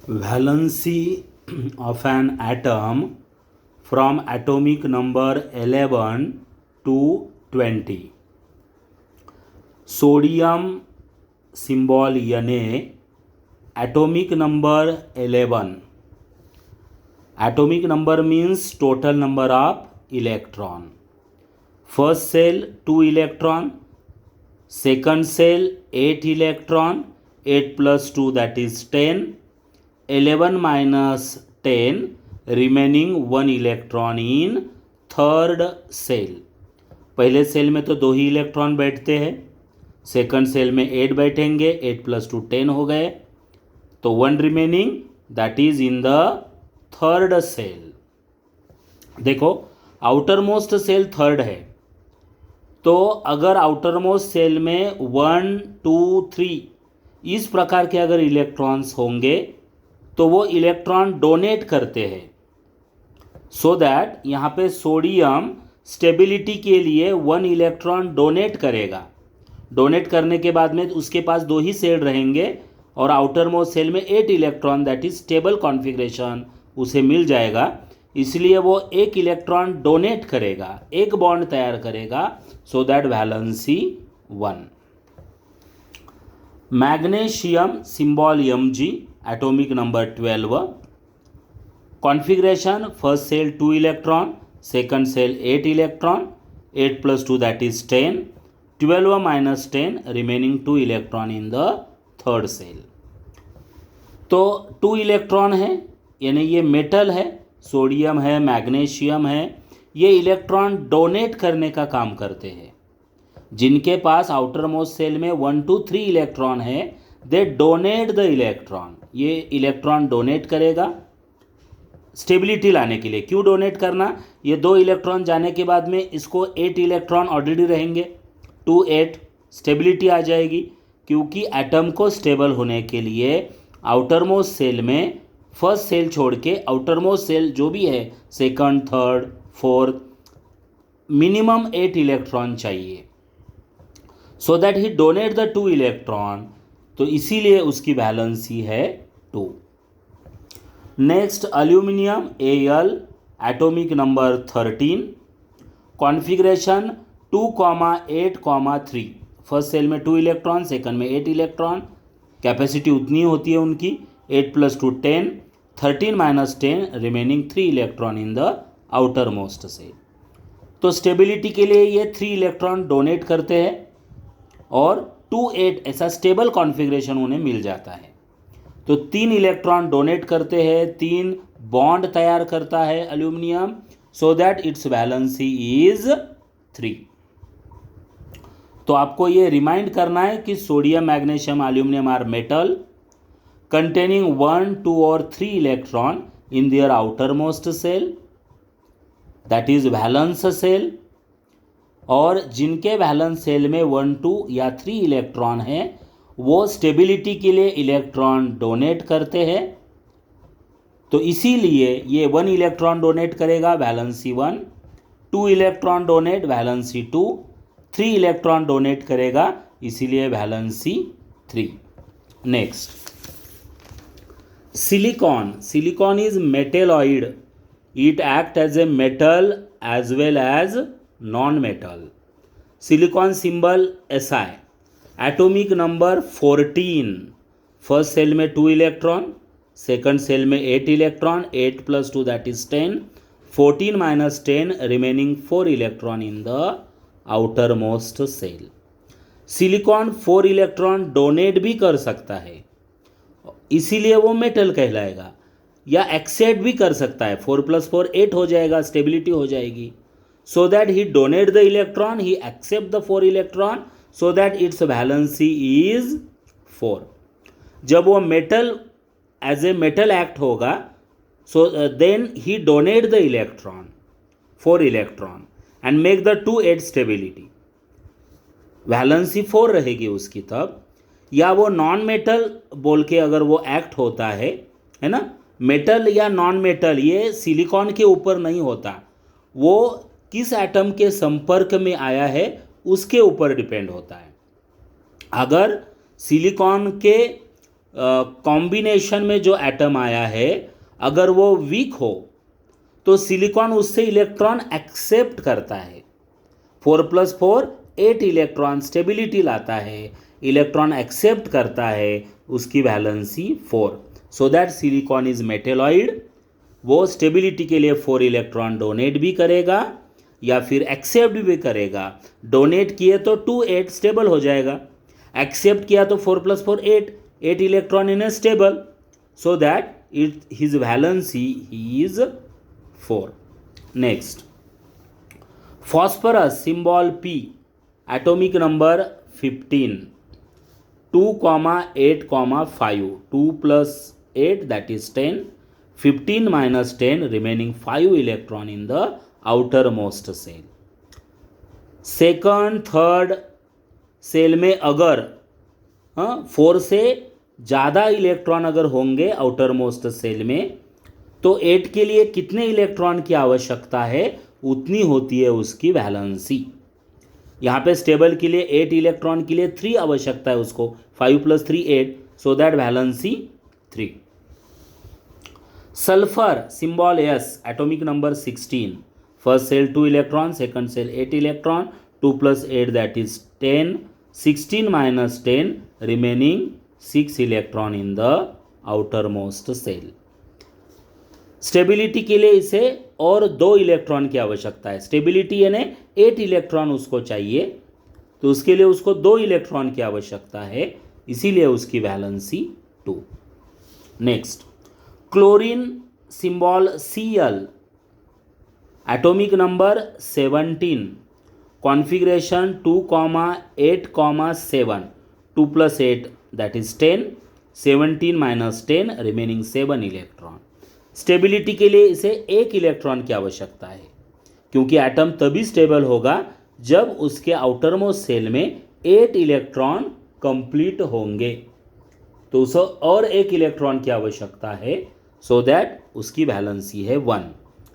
Valency of an atom from atomic number 11 to 20. Sodium symbol Na, atomic number 11. Atomic number means total number of electron. First cell 2 electron, second cell 8 electron, 8 plus 2 that is 10, 11 minus 10 remaining 1 electron in third shell. पहले shell में तो 2 ही electron बैठते हैं, second cell में 8 बैठेंगे, 8 plus 2 10 हो गए, तो 1 remaining that is in the third shell. देखो आउटर मोस्ट सेल थर्ड है, तो अगर आउटर मोस्ट सेल में 1 2 3 इस प्रकार के अगर इलेक्ट्रॉन्स होंगे तो वो इलेक्ट्रॉन डोनेट करते हैं, सो दैट यहाँ पे सोडियम स्टेबिलिटी के लिए 1 इलेक्ट्रॉन डोनेट करेगा. डोनेट करने के बाद में उसके पास 2 ही सेल रहेंगे और आउटर मोस्ट सेल में 8 electron that is stable configuration उसे मिल जाएगा. इसलिए वो 1 इलेक्ट्रॉन डोनेट करेगा, एक बॉन्ड तैयार करेगा, so that valency 1. Magnesium symbol Mg, atomic number 12. Configuration first shell 2 electron, second shell 8 electron, 8 plus 2 that is 10, 12 minus 10 remaining 2 electron in the third shell. तो 2 electron है, यानी ये मेटल है, सोडियम है, मैग्नीशियम है, ये इलेक्ट्रॉन डोनेट करने का काम करते हैं. जिनके पास आउटर मोस्ट सेल में 1 2 3 इलेक्ट्रॉन है, दे डोनेट द इलेक्ट्रॉन. ये इलेक्ट्रॉन डोनेट करेगा स्टेबिलिटी लाने के लिए. क्यों डोनेट करना? ये 2 इलेक्ट्रॉन जाने के बाद में इसको 8 इलेक्ट्रॉन ऑलरेडी रहेंगे, 2 8 स्टेबिलिटी आ जाएगी. क्योंकि एटम को स्टेबल होने के लिए आउटर मोस्ट सेल में फर्स्ट सेल छोड़ के आउटर मोस्ट सेल जो भी है second third fourth minimum 8 electron चाहिए, so that he donate the 2 electron. तो इसीलिए उसकी वैलेंसी है 2. Next aluminium Al, atomic number 13. Configuration 2,8,3. First shell में 2 इलेक्ट्रॉन, सेकंड में 8 इलेक्ट्रॉन, कैपेसिटी उतनी होती है उनकी, 8 plus 2 10, 13 minus 10 remaining 3 electron in the outer most shell. तो स्टेबिलिटी के लिए ये 3 इलेक्ट्रॉन डोनेट करते हैं और 2 8 ऐसा स्टेबल कॉन्फ़िगरेशन उन्हें मिल जाता है. तो 3 इलेक्ट्रॉन डोनेट करते हैं, 3 बॉन्ड तैयार करता है aluminium, so that its valency is 3. तो आपको ये रिमाइंड करना है कि sodium magnesium aluminium are metal containing 1 2 or 3 electron in their outermost cell, that is valence cell. और जिनके वैलेंस सेल में 1 2 या 3 इलेक्ट्रॉन हैं वो स्टेबिलिटी के लिए इलेक्ट्रॉन डोनेट करते हैं. तो इसीलिए ये 1 इलेक्ट्रॉन डोनेट करेगा valency 1, 2 electron donate valency 2, 3 electron donate करेगा इसीलिए valency 3. Next silicon is metalloid. It act as a metal as well as non-metal. Silicon symbol Si, atomic number 14. first cell में 2 electron, second cell में 8 electron, 8 plus 2 that is 10, 14 minus 10 remaining 4 electron in the outermost cell. Silicon 4 electron donate भी कर सकता है, इसीलिए वो metal कहलाएगा, या एक्सेप्ट भी कर सकता है. 4 प्लस 4 8 हो जाएगा, स्टेबिलिटी हो जाएगी. So that he donate the electron, he accept the 4 electron, so that its valency is 4. जब वो metal as a metal act होगा, so then he donate the electron 4 electron and make the 2 8 stability. Valency 4 रहेगी उसकी तब. या वो non metal बोल के अगर वो एक्ट होता है ना, मेटल या नॉन मेटल ये सिलिकॉन के ऊपर नहीं होता, वो किस एटम के संपर्क में आया है उसके ऊपर डिपेंड होता है. अगर सिलिकॉन के कॉम्बिनेशन में जो एटम आया है अगर वो वीक हो तो सिलिकॉन उससे इलेक्ट्रॉन एक्सेप्ट करता है। 4+4 8 इलेक्ट्रॉन स्टेबिलिटी लाता है, इलेक्ट्रॉन एक्सेप्ट करता है, उसकी valency 4। So that silicon is metalloid. वो स्टेबिलिटी के लिए 4 इलेक्ट्रॉन डोनेट भी करेगा या फिर एक्सेप्ट भी करेगा। डोनेट किए तो 2 8 स्टेबल हो जाएगा, एक्सेप्ट किया तो 4+4 8 electron in A stable, so that it his valency is 4। Next, phosphorus symbol P, atomic number 15, 2, 8, 5, 2 + 8 that is 10, 15 - 10 remaining 5 electron in the outermost cell। Second third shell में अगर 4 से ज़्यादा इलेक्ट्रॉन अगर होंगे आउटर मोस्ट सेल में तो 8 के लिए कितने इलेक्ट्रॉन की आवश्यकता है उतनी होती है उसकी वैलेंसी। यहाँ पे स्टेबल के लिए 8 इलेक्ट्रॉन के लिए 3 आवश्यकता है उसको, 5 + 3 8, so that valency 3। Sulphur symbol S, atomic number 16, first shell 2 electron, second shell 8 electron, 2 + 8 that is 10, 16 - 10 remaining 6 electron in the outer most shell. Stability के लिए इसे और 2 इलेक्ट्रॉन की आवश्यकता है। स्टेबिलिटी यानी 8 इलेक्ट्रॉन उसको चाहिए, तो उसके लिए उसको 2 इलेक्ट्रॉन की आवश्यकता है, इसीलिए उसकी valency 2। Next, chlorine symbol Cl, atomic number 17, configuration 2, 8, 7, 2 + 8 that is 10, 17 - 10 remaining 7 electron. Stability के लिए इसे 1 इलेक्ट्रॉन की आवश्यकता है, क्योंकि एटम तभी स्टेबल होगा जब उसके आउटर मोस्ट सेल में 8 इलेक्ट्रॉन कंप्लीट होंगे, तो उसे और 1 इलेक्ट्रॉन की आवश्यकता है, सो दैट उसकी वैलेंसी है 1।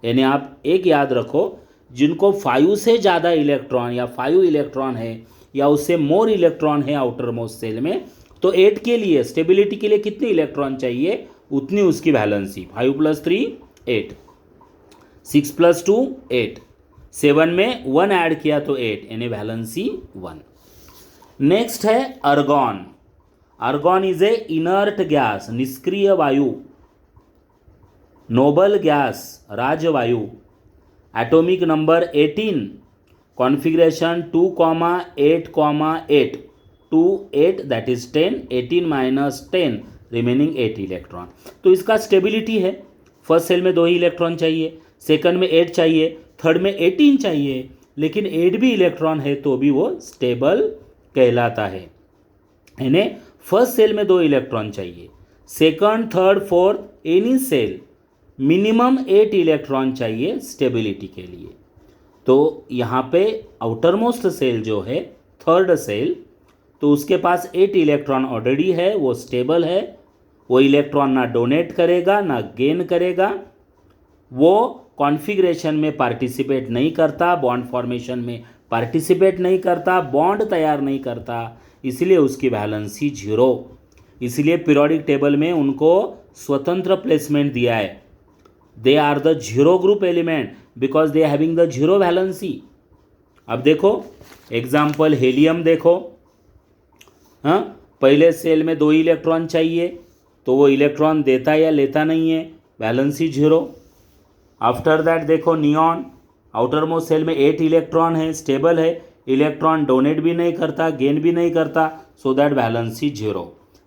यानी आप एक याद रखो, जिनको 5 से ज़्यादा इलेक्ट्रॉन या 5 इलेक्ट्रॉन है या उससे मोर इलेक्ट्रॉन है आउटर मोस्ट सेल में, तो 8 के लिए स्टेबिलिटी के लिए कितने इलेक्ट्रॉन चाहिए उतनी उसकी वैलेंसी। 5 + 3 8, 6 + 2 8, 7 में 1 ऐड किया तो 8, यानी वैलेंसी 1। नेक्स्ट है argon. Argon is a inert gas, निष्क्रिय वायु, नोबल गैस, राजवायु, atomic number 18, configuration 2, 8, 8, 2 8 that is 10, 18 - 10 remaining 8 electron. तो इसका स्टेबिलिटी है, फर्स्ट सेल में 2 ही इलेक्ट्रॉन चाहिए, सेकंड में 8 चाहिए, थर्ड में 18 चाहिए, लेकिन 8 भी इलेक्ट्रॉन है तो भी वो स्टेबल कहलाता है। यानी फर्स्ट सेल में 2 इलेक्ट्रॉन चाहिए, second third fourth any shell minimum 8 electron चाहिए स्टेबिलिटी के लिए। तो यहाँ पे आउटर मोस्ट सेल जो है थर्ड सेल, तो उसके पास 8 इलेक्ट्रॉन ऑलरेडी है, वो स्टेबल है, वो इलेक्ट्रॉन ना डोनेट करेगा ना गेन करेगा, वो कॉन्फ़िगरेशन में पार्टिसिपेट नहीं करता, बॉन्ड फॉर्मेशन में पार्टिसिपेट नहीं करता, बॉन्ड तैयार नहीं करता, इसलिए उसकी वैलेंसी 0। इसलिए पीरियोडिक टेबल में उनको स्वतंत्र प्लेसमेंट दिया है। They are the 0 group element because they having the 0 valency. अब देखो एग्जाम्पल हेलियम देखो, हाँ, पहले सेल में 2 इलेक्ट्रॉन चाहिए तो वो इलेक्ट्रॉन देता या लेता नहीं है, वैलेंसी 0। आफ्टर दैट देखो नियॉन, आउटर मोस्ट सेल में 8 इलेक्ट्रॉन है, स्टेबल है, इलेक्ट्रॉन डोनेट भी नहीं करता, गेन भी नहीं करता, सो that valency 0।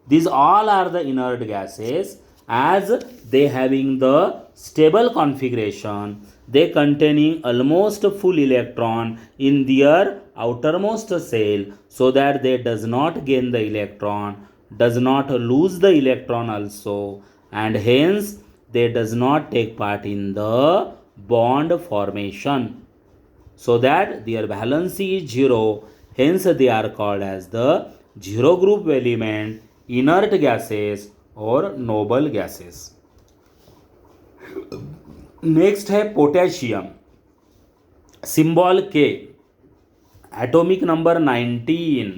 These all are the inert gases as they having the stable configuration, they containing almost full electron in their outermost cell, so that they does not gain the electron, does not lose the electron also, and hence they does not take part in the bond formation, so that their valency is 0, hence they are called as the 0 group element, inert gases और noble gases. Next है potassium, symbol K, atomic number 19,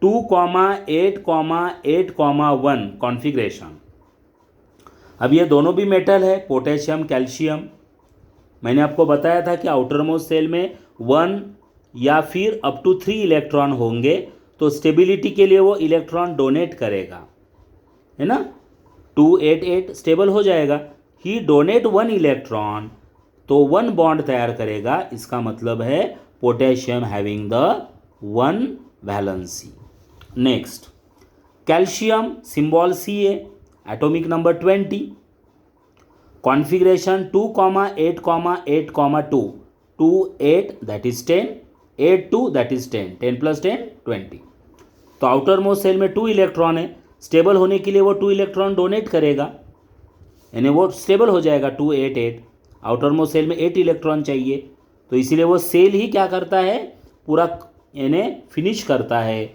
2,8,8,1 configuration. अब ये दोनों भी metal है, potassium calcium. मैंने आपको बताया था कि आउटर मोस्ट सेल में 1 या फिर अप टू 3 इलेक्ट्रॉन होंगे, तो स्टेबिलिटी के लिए वो इलेक्ट्रॉन डोनेट करेगा, है ना। 288 स्टेबल हो जाएगा। ही डोनेट 1 इलेक्ट्रॉन, तो 1 बॉन्ड तैयार करेगा। इसका मतलब है potassium having the 1 valency. Next, calcium symbol Ca, atomic number 20, configuration 2,8,8,2, 2,8 that is 10, 8,2 that is 10, 10 + 10 20। तो आउटर मोस्ट सेल में 2 इलेक्ट्रॉन है। स्टेबल होने के लिए वो 2 इलेक्ट्रॉन डोनेट करेगा, यानी वो स्टेबल हो जाएगा 288। आउटर मोस्ट सेल में 8 इलेक्ट्रॉन चाहिए, तो इसीलिए वो सेल ही क्या करता है, पूरा यानी फिनिश करता है,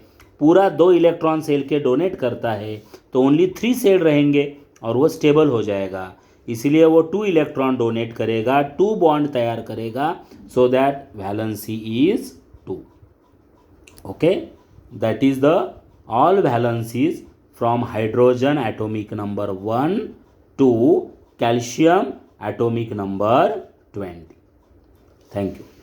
पूरा 2 इलेक्ट्रॉन सेल के डोनेट करता है, तो ओनली 3 सेल रहेंगे और वो स्टेबल हो जाएगा। इसीलिए वो 2 इलेक्ट्रॉन डोनेट करेगा, 2 बॉन्ड तैयार करेगा, so that valency is 2। Okay, that is the all valencies from hydrogen atomic number 1 to calcium atomic number 20. Thank you.